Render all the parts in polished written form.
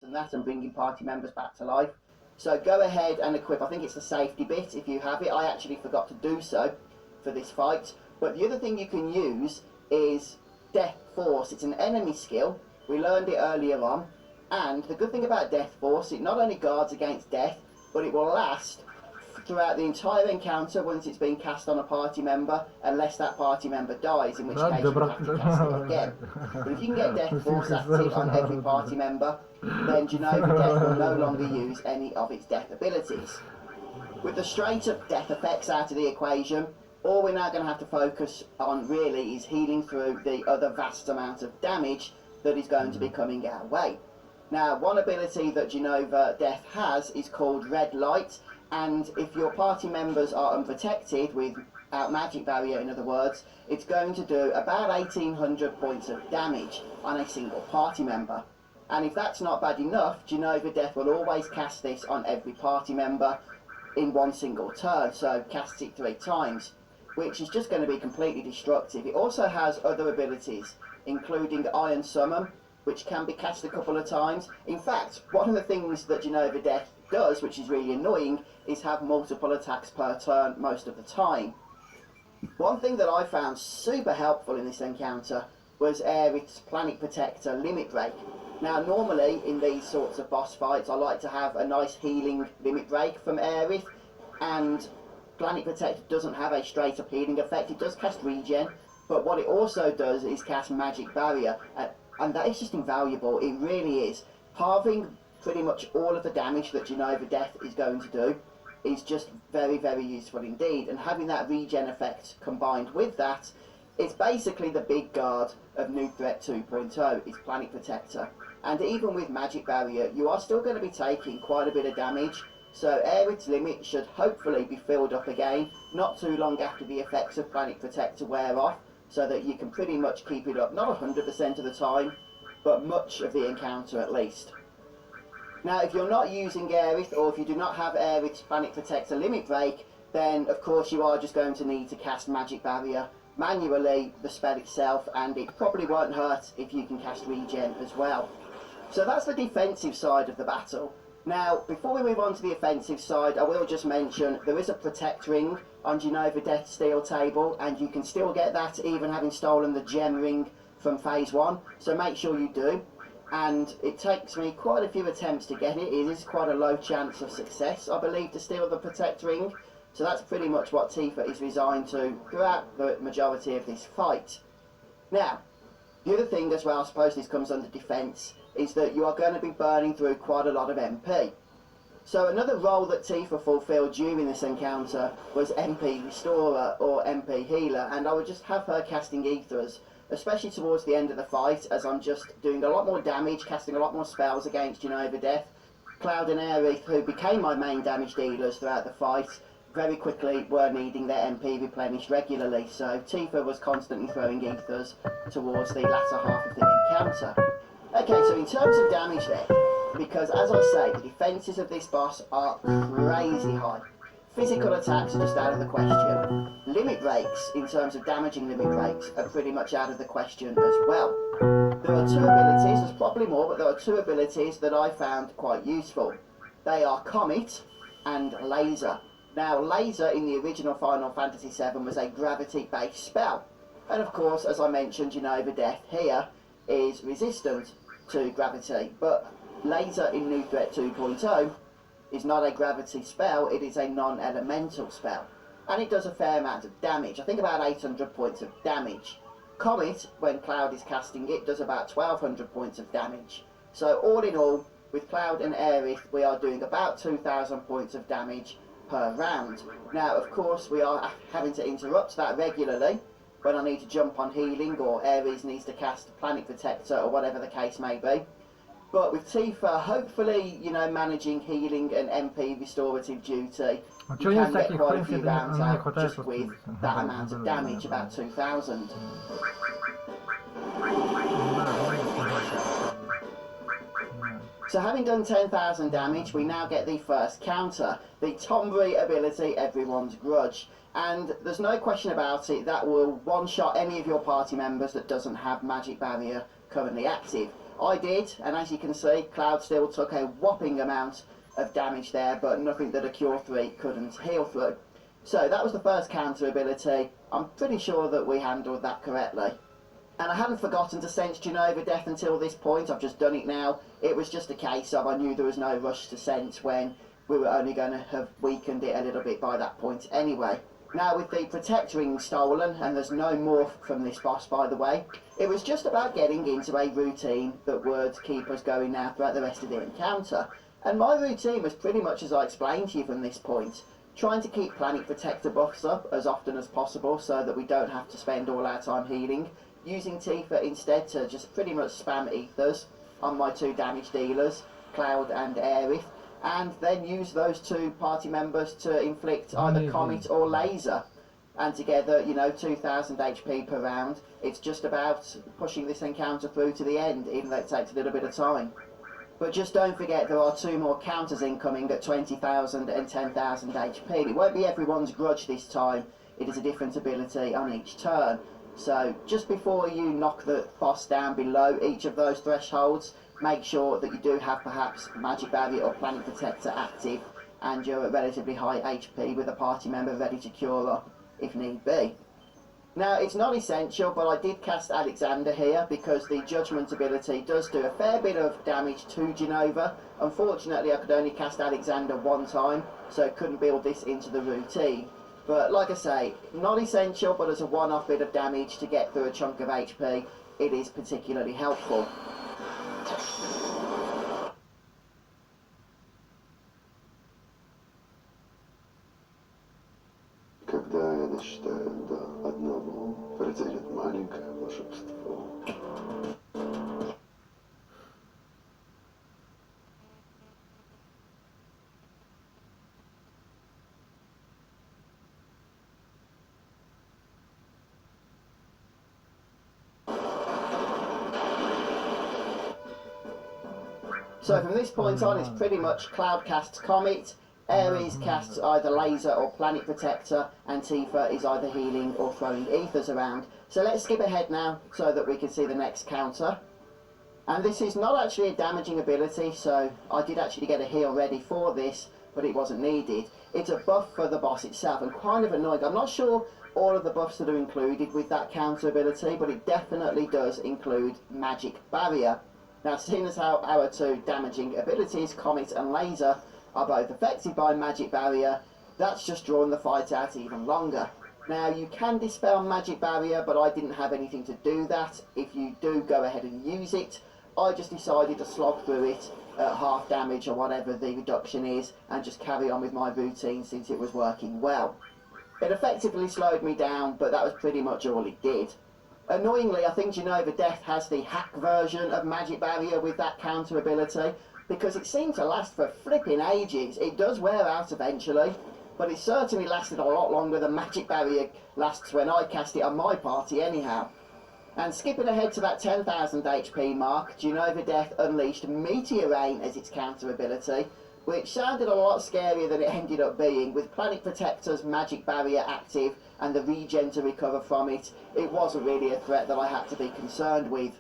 than that and bringing party members back to life. So go ahead and equip, I think it's the safety bit if you have it. I actually forgot to do so for this fight. But the other thing you can use is Death Force. It's an enemy skill. We learned it earlier on. And the good thing about Death Force, it not only guards against death, but it will last throughout the entire encounter once it's been cast on a party member, unless that party member dies, in which case you have to cast it again. But if you can get Death Force active on every party member, then Genova Death will no longer use any of its death abilities. With the straight up death effects out of the equation, all we're now going to have to focus on really is healing through the other vast amount of damage that is going to be coming our way. Now, one ability that Genova Death has is called Red Light, and if your party members are unprotected, without magic barrier in other words, it's going to do about 1800 points of damage on a single party member. And if that's not bad enough, Genova Death will always cast this on every party member in one single turn, so casts it 3 times, which is just going to be completely destructive. It also has other abilities, including Iron Summon, which can be cast a couple of times. In fact, one of the things that Genova Death does, which is really annoying, is have multiple attacks per turn most of the time. One thing that I found super helpful in this encounter was Aerith's Planet Protector Limit Break. Now, normally in these sorts of boss fights, I like to have a nice healing limit break from Aerith, and Planet Protector doesn't have a straight up healing effect. It does cast regen, but what it also does is cast Magic Barrier, and that is just invaluable. It really is. Halving pretty much all of the damage that Genova Death is going to do is just very, very useful indeed, and having that regen effect combined with that, it's basically the big guard of New Threat 2.0, is Planet Protector. And even with Magic Barrier, you are still going to be taking quite a bit of damage, so Aerith's limit should hopefully be filled up again, not too long after the effects of Planet Protector wear off, so that you can pretty much keep it up, not 100% of the time, but much of the encounter at least. Now, if you're not using Aerith, or if you do not have Aerith's Planet Protector Limit Break, then of course you are just going to need to cast Magic Barrier manually, the spell itself, and it probably won't hurt if you can cast Regen as well. So that's the defensive side of the battle. Now, before we move on to the offensive side, I will just mention there is a Protect Ring on Genova Death's steel table, and you can still get that even having stolen the Gem Ring from Phase 1, so make sure you do. And it takes me quite a few attempts to get it. It is quite a low chance of success, I believe, to steal the Protect Ring. So that's pretty much what Tifa is resigned to throughout the majority of this fight. Now, the other thing as well, I suppose this comes under defence, is that you are going to be burning through quite a lot of MP. So another role that Tifa fulfilled during this encounter was MP Restorer or MP Healer, and I would just have her casting Ethers, especially towards the end of the fight, as I'm just doing a lot more damage, casting a lot more spells against Genova Death. Cloud and Aerith, who became my main damage dealers throughout the fight, very quickly were needing their MP replenished regularly, so Tifa was constantly throwing Ethers towards the latter half of the encounter. Okay, so in terms of damage then, because as I say, the defences of this boss are crazy high. Physical attacks are just out of the question. Limit breaks, in terms of damaging limit breaks, are pretty much out of the question as well. There are 2 abilities, there's probably more, but there are 2 abilities that I found quite useful. They are Comet and Laser. Now, Laser in the original Final Fantasy VII was a gravity-based spell. And of course, as I mentioned, Genova Death here is resistant to gravity, but Laser in New Threat 2.0 is not a gravity spell, it is a non-elemental spell. And it does a fair amount of damage, I think about 800 points of damage. Comet, when Cloud is casting it, does about 1200 points of damage. So all in all, with Cloud and Aerith, we are doing about 2000 points of damage per round. Now, of course, we are having to interrupt that regularly when I need to jump on healing, or Ares needs to cast Planet Protector, or whatever the case may be. But with Tifa, hopefully, you know, managing healing and MP restorative duty, you can get quite a few rounds out just with that amount of damage, about 2000. So having done 10,000 damage, we now get the first counter, the Tombury ability, Everyone's Grudge. And there's no question about it, that will one-shot any of your party members that doesn't have Magic Barrier currently active. I did, and as you can see, Cloud still took a whopping amount of damage there, but nothing that a Cure 3 couldn't heal through. So that was the first counter ability. I'm pretty sure that we handled that correctly. And I hadn't forgotten to sense Genova Death until this point. I've just done it now. It was just a case of I knew there was no rush to sense when we were only going to have weakened it a little bit by that point anyway. Now with the Protectoring stolen, and there's no morph from this boss by the way, it was just about getting into a routine that would keep us going now throughout the rest of the encounter. And my routine was pretty much as I explained to you from this point, trying to keep Planet Protector buffs up as often as possible so that we don't have to spend all our time healing, using Tifa instead to just pretty much spam ethers on my two damage dealers, Cloud and Aerith, and then use those two party members to inflict either Comet or Laser. And together, you know, 2000 HP per round. It's just about pushing this encounter through to the end, even though it takes a little bit of time. But just don't forget there are two more counters incoming at 20,000 and 10,000 HP. It won't be everyone's grudge this time. It is a different ability on each turn. So just before you knock the boss down below each of those thresholds, make sure that you do have perhaps Magic Barrier or Planet Protector active and you're at relatively high HP with a party member ready to cure up if need be. Now it's not essential, but I did cast Alexander here because the Judgment ability does do a fair bit of damage to Genova. Unfortunately I could only cast Alexander one time, so couldn't build this into the routine. But like I say, not essential, but as a one-off bit of damage to get through a chunk of HP, it is particularly helpful. Когда я досчитаю до одного, произойдет маленькое волшебство. So from this point on, it's pretty much Cloud casts Comet, Ares casts either Laser or Planet Protector, and Tifa is either healing or throwing ethers around. So let's skip ahead now so that we can see the next counter. And this is not actually a damaging ability, so I did actually get a heal ready for this, but it wasn't needed. It's a buff for the boss itself, and kind of annoying. I'm not sure all of the buffs that are included with that counter ability, but it definitely does include Magic Barrier. Now, seeing as how our two damaging abilities, Comet and Laser, are both affected by Magic Barrier, that's just drawn the fight out even longer. Now, you can dispel Magic Barrier, but I didn't have anything to do that. If you do go ahead and use it, I just decided to slog through it at half damage or whatever the reduction is, and just carry on with my routine since it was working well. It effectively slowed me down, but that was pretty much all it did. Annoyingly, I think Genova Death has the hack version of Magic Barrier with that counter ability, because it seemed to last for flipping ages. It does wear out eventually, but it certainly lasted a lot longer than Magic Barrier lasts when I cast it on my party anyhow. And skipping ahead to that 10,000 HP mark, Genova Death unleashed Meteor Rain as its counter ability, which sounded a lot scarier than it ended up being. With Planet Protector's Magic Barrier active and the regen to recover from it, it wasn't really a threat that I had to be concerned with.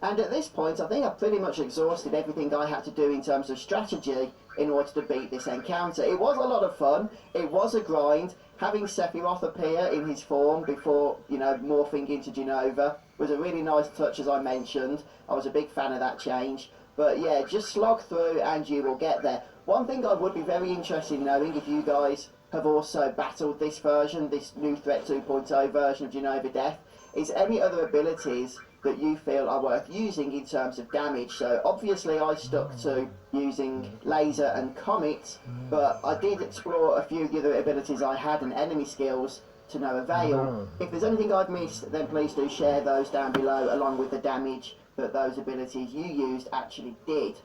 And at this point, I think I've pretty much exhausted everything I had to do in terms of strategy in order to beat this encounter. It was a lot of fun, it was a grind. Having Sephiroth appear in his form before, you know, morphing into Genova was a really nice touch, as I mentioned. I was a big fan of that change. But yeah, just slog through and you will get there. One thing I would be very interested in knowing, if you guys have also battled this version, this new Threat 2.0 version of Genova Death, is any other abilities that you feel are worth using in terms of damage. So obviously I stuck to using Laser and Comet, but I did explore a few other abilities I had and enemy skills to no avail. If there's anything I've missed, then please do share those down below along with the damage that those abilities you used actually did.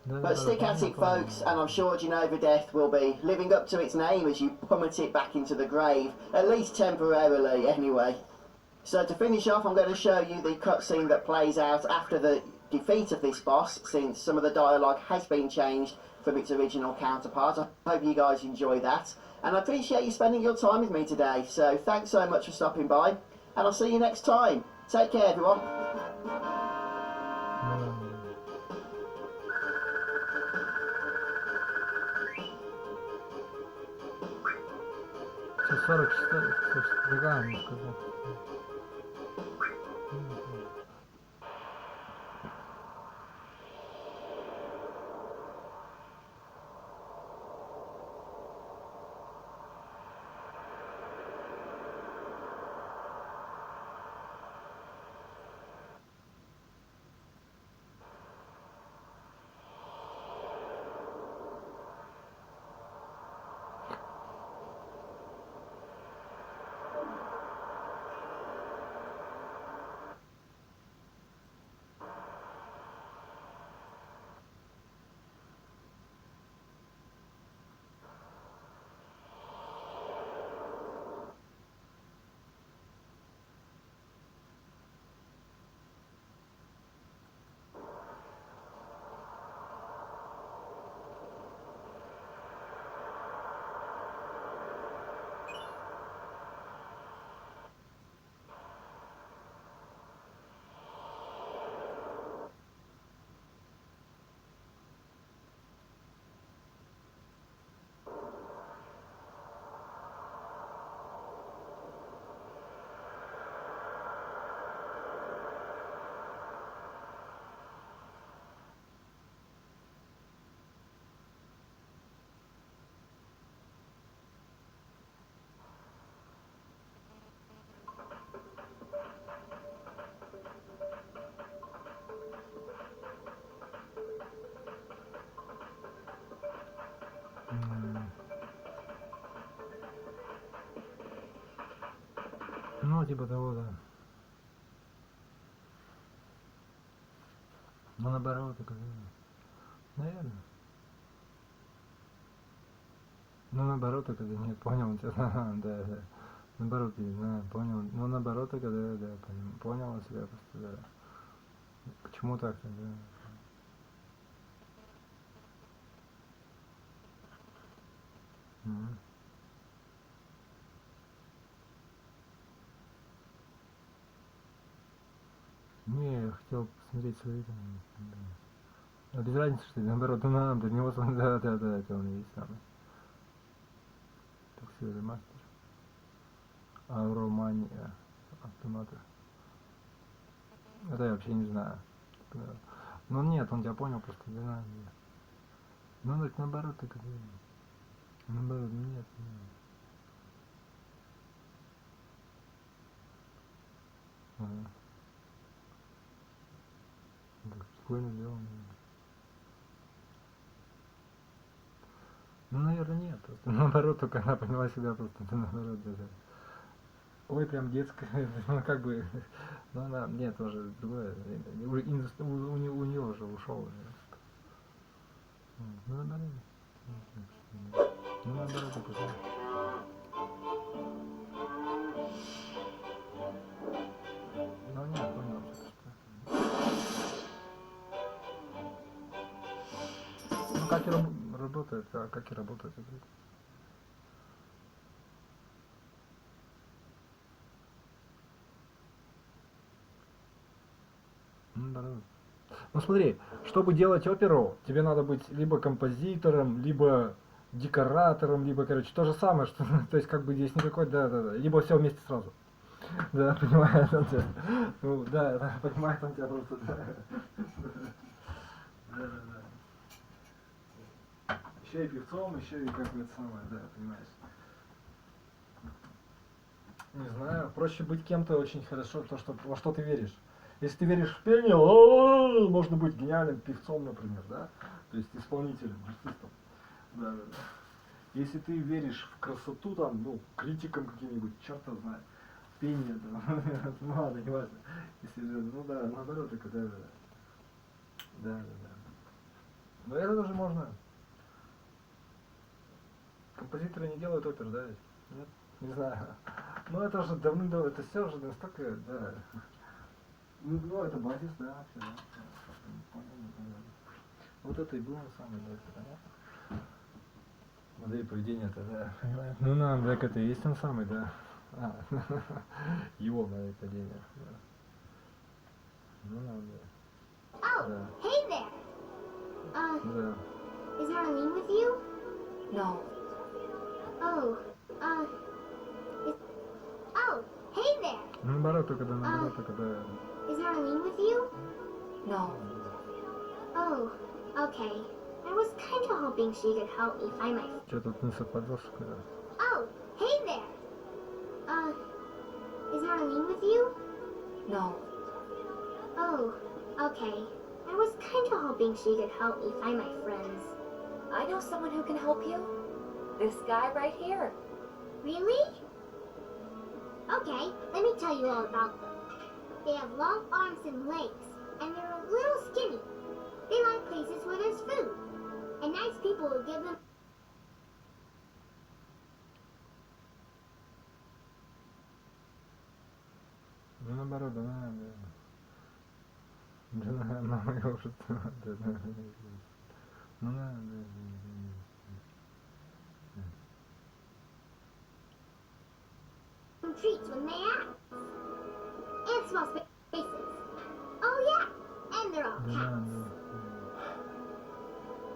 But stick at it, folks, and I'm sure Genova Death will be living up to its name as you plummet it back into the grave, at least temporarily anyway. So to finish off, I'm going to show you the cutscene that plays out after the defeat of this boss, since some of the dialogue has been changed from its original counterpart. I hope you guys enjoy that, and I appreciate you spending your time with me today, so thanks so much for stopping by, and I'll see you next time. Take care, everyone. Сейчас 44, какая мне сказать. Ну, типа того, да. Ну, наоборот, это, наверное. Ну, наоборот, это нет, понял тебя, да, да. Наоборот, да, понял. Ну, наоборот, это, да, понял себя просто, да. Почему так-то, да. Угу. Не, я хотел посмотреть свои там. Да. А без разницы, что ли, наоборот, ну нам, до него, да, это он и есть самый. Так все, это мастер. Ауромания автомата. Это я вообще не знаю. Ну нет, он тебя понял, просто не знаю. Ну так наоборот, так это. Наоборот, нет, нет. Ага. Так, прикольно сделано. Ну, наверное, нет. Просто наоборот, только она поняла себя просто наоборот даже. Ой, прям детская, ну как бы, ну она, нет, тоже другое, у нее уже ушел. Ну наоборот, ну наоборот, это да. Ну нет, понял, что. Ну как и работает, а как и работает. Наоборот. Ну смотри, чтобы делать оперу, тебе надо быть либо композитором, либо декоратором, либо, короче, то же самое, что, то есть, как бы здесь никакой, да, либо все вместе сразу. Да, понимает он тебя. Ну, да, понимает он тебя просто, да. Да. Еще и певцом, еще и как бы это самое, да, понимаешь. Не знаю, проще быть кем-то очень хорошо, то, что, во что ты веришь. Если ты веришь в пение, можно быть гениальным певцом, например, да? То есть исполнителем, артистом. Да. Если ты веришь в красоту, там, ну, критиком каким-нибудь, черт его знает, пение, там, ну ладно, не важно. Если же, ну да, наоборот, только да. Да. Но это тоже можно. Композиторы не делают опер, да? Нет? Не знаю. Ну это уже давным-давно, это все уже настолько, да. Ну это базис, да, все, да. Вот это и было самое, да, это понятно. Модель поведения-то, да, понимаешь? Ну нам, так это и есть он самый, да. Его модель поведения, да. Ну нам, да. Oh, Да. hey there. Да. Is Marlene with you? No. Oh, Наоборот, только да, наоборот, только да. Is Marlene with you? No. Oh, okay. I was kind of hoping she could help me find my... Что тут не совпадешь, когда? Oh, hey there! Is Marlene with you? No. Oh, okay. I was kind of hoping she could help me find my friends. I know someone who can help you. This guy right here. Really? Okay, let me tell you all about them. They have long arms and legs, and they're a little skinny. They like places where there's food, and nice people will give them... Ну наоборот, да, да. Да, мама, я уже... Да, да. Ну да, да. treats when they act. And small spaces. Oh yeah, and they're all cats.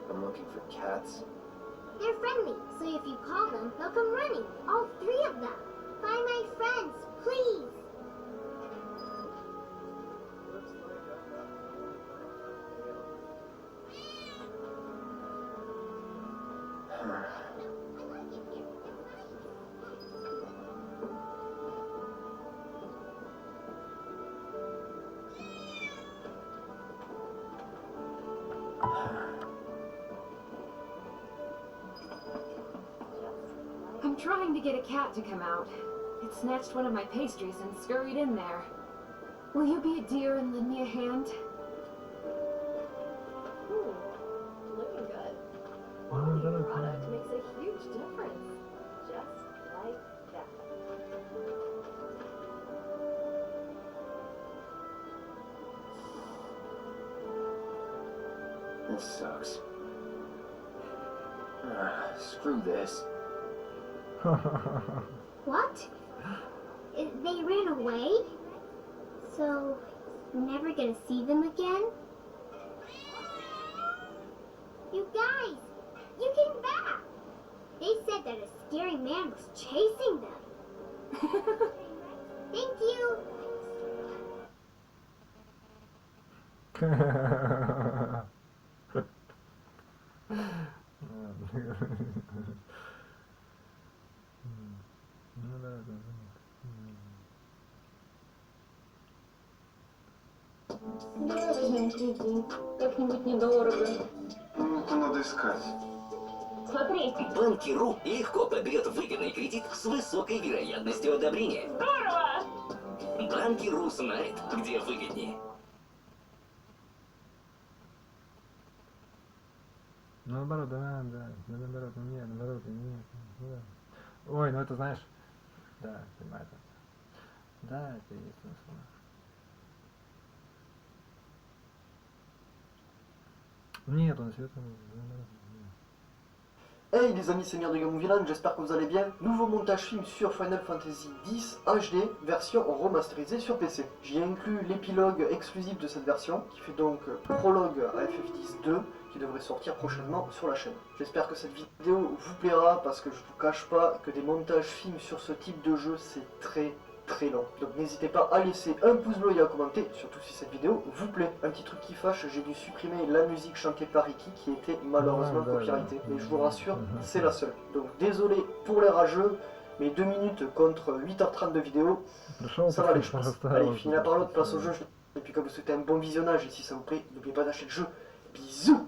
I'm looking for cats. They're friendly, so if you call them, they'll come running. All 3 of them. Find my friends, please. I'm trying to get a cat to come out. It snatched one of my pastries and scurried in there. Will you be a dear and lend me a hand? Ooh, looking good. Quality product makes a huge difference. Just like that. This sucks. Screw this. What? They ran away? So, we're never gonna see them again? You guys! You came back! They said that a scary man was chasing them. Thank you! Давай возьмем кредит. Как-нибудь недорого. Ну, надо искать. Смотри. Банки РУ легко подберет выгодный кредит с высокой вероятностью одобрения. Здорово! Банки РУ знает, где выгоднее. Наоборот, да, да, наоборот, нет, наоборот, нет, да. Ой, ну это знаешь, да, понимаю это. Да, это и есть смысл. Нет, он свет. Hey les amis seigneurs de Gamoviland, j'espère que vous allez bien. Nouveau montage film sur Final Fantasy X HD, version remasterisée sur PC. J'y ai inclus l'épilogue exclusif de cette version, qui fait donc prologue à FF10-2, qui devrait sortir prochainement sur la chaîne. J'espère que cette vidéo vous plaira, parce que je ne vous cache pas que des montages films sur ce type de jeu, c'est très long. Donc n'hésitez pas à laisser un pouce bleu et à commenter, surtout si cette vidéo vous plaît. Un petit truc qui fâche, j'ai dû supprimer la musique chantée par Iki qui était malheureusement copyrightée. Mais je vous rassure, c'est la seule. Donc désolé pour les rageux, mais 2 minutes contre 8h30 de vidéo, ça va aller je pense. Allez, fini la parole, place au jeu. Et puis comme vous souhaitez un bon visionnage, et si ça vous plaît, n'oubliez pas d'acheter le jeu. Bisous.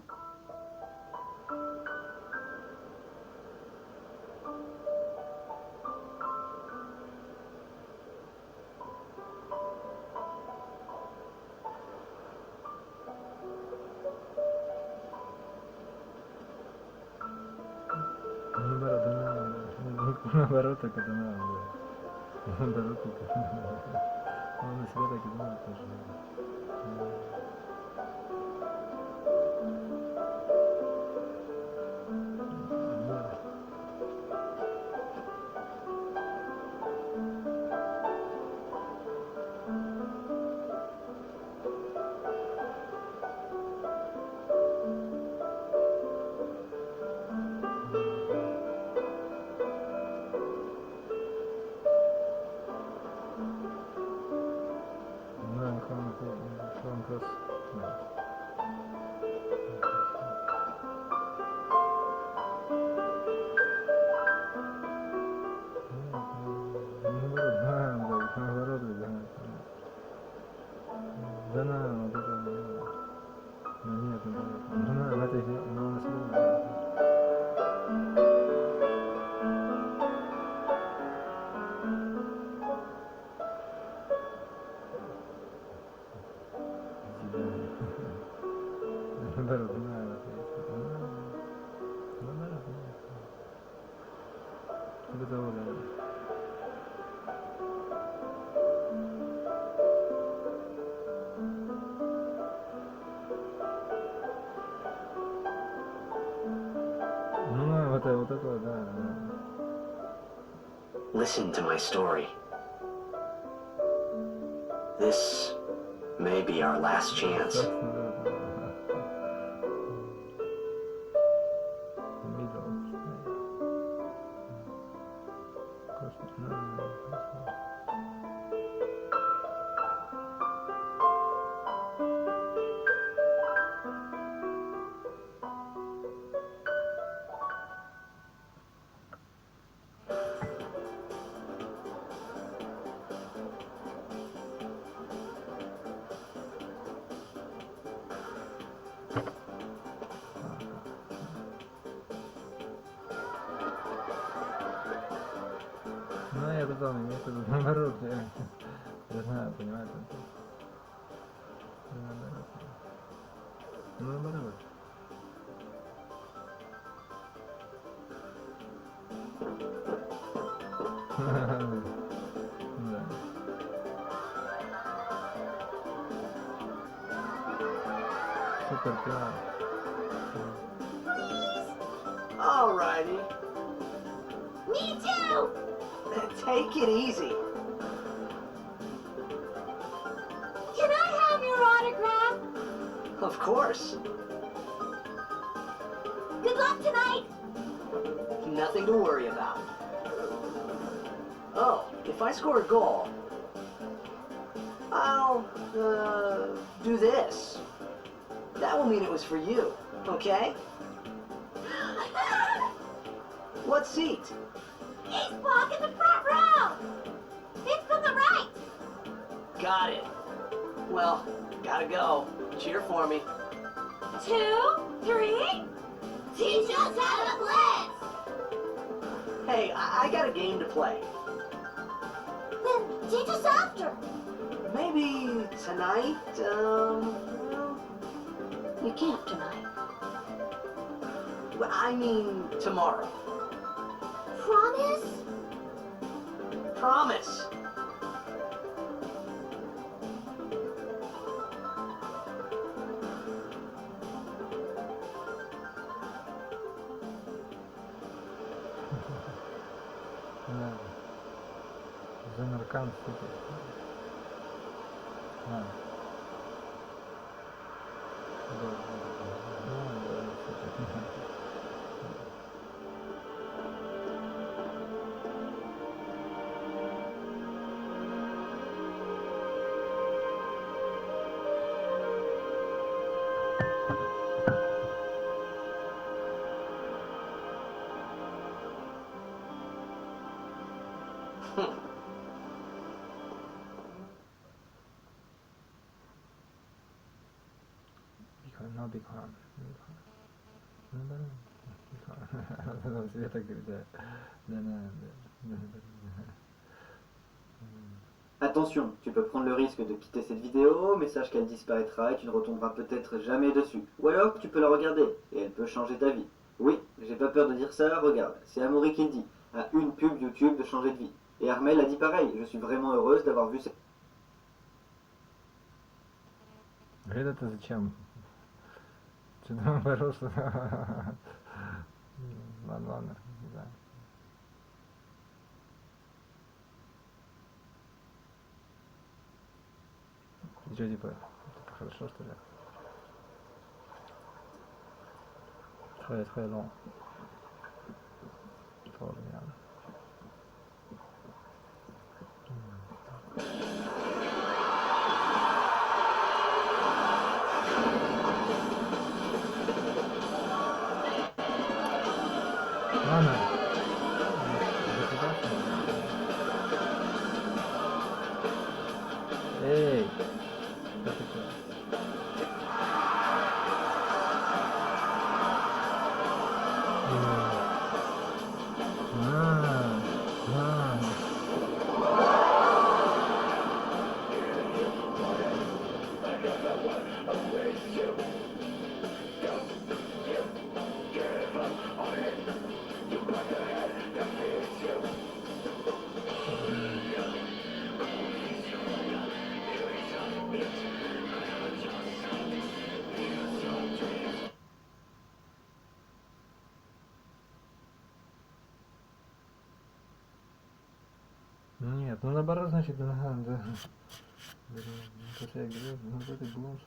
Наоборот, так это надо, да. Наоборот, так это надо. Он на себя так и думает тоже. бы того, да. Ну, вот это, да. Listen to my story. This may be our last chance. Ну, я додал, мне это наоборот, я знаю, понимаете? Наоборот. Ну, наоборот. Да. Супер пиар. Alrighty. Me too! Take it easy. Can I have your autograph? Of course. Good luck tonight! Nothing to worry about. Oh, if I score a goal, I'll, do this. That will mean it was for you, okay? What seat? Ace block in the front row! It's from the right! Got it. Well, gotta go. Cheer for me. 2, 3. Teach us how to blitz! Hey, I got a game to play. Then teach us after. Maybe tonight, well, You can't tonight. I mean tomorrow. Promise? Promise. Да. Замеркан супер. А. Да, супер. No big harm. Ну, себе так говорит, да. Attention, tu peux prendre le risque de quitter cette vidéo, mais sache qu'elle disparaîtra et tu ne retomberas peut-être jamais dessus. Ou alors tu peux la regarder, et elle peut changer ta vie. Oui, j'ai pas peur de dire ça, regarde, c'est Amaury qui le dit, à une pub YouTube de changer de vie. Et Armel a dit pareil, je suis vraiment heureuse d'avoir vu cette... Это зачем? Что-то наоборот, что... Ладно, да. И что, типа, хорошо, что ли? Très long. Trop bien. Ладно. Эй! Что такое? Нет, ну наоборот, значит, ага, да. После игры, ну вот это было.